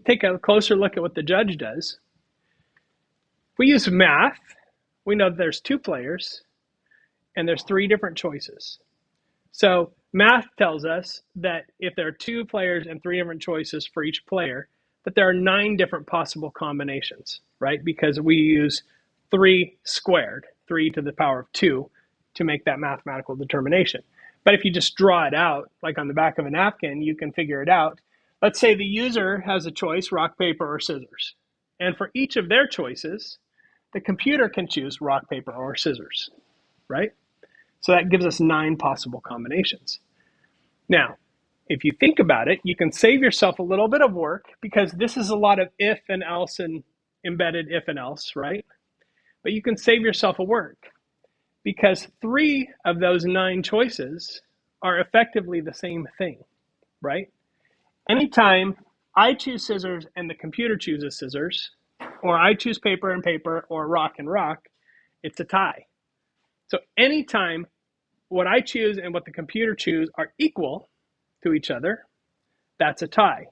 take a closer look at what the judge does. If we use math, we know that there's 2 players and there's 3 different choices. So math tells us that if there are 2 players and 3 different choices for each player, that there are 9 different possible combinations, right? Because we use 3 squared, 3 to the power of 2, to make that mathematical determination. But if you just draw it out, like on the back of a napkin, you can figure it out. Let's say the user has a choice, rock, paper, or scissors. And for each of their choices, the computer can choose rock, paper, or scissors, right? So that gives us 9 possible combinations. Now, if you think about it, you can save yourself a little bit of work, because this is a lot of if and else and embedded if and else, right? But you can save yourself a work, because 3 of those 9 choices are effectively the same thing, right? Anytime I choose scissors and the computer chooses scissors, or I choose paper and paper, or rock and rock, it's a tie. So anytime what I choose and what the computer choose are equal to each other, that's a tie.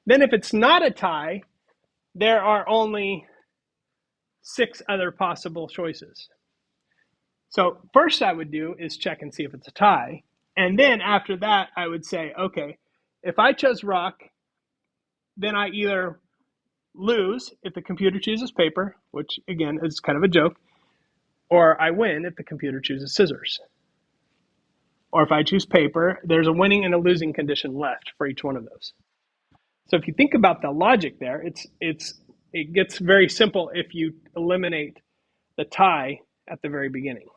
Then if it's not a tie, there are only 6 other possible choices. So first I would do is check and see if it's a tie. And then after that, I would say, okay, if I chose rock, then I either lose if the computer chooses paper, which again is kind of a joke, or I win if the computer chooses scissors. Or if I choose paper, there's a winning and a losing condition left for each one of those. So if you think about the logic there, it gets very simple if you eliminate the tie at the very beginning.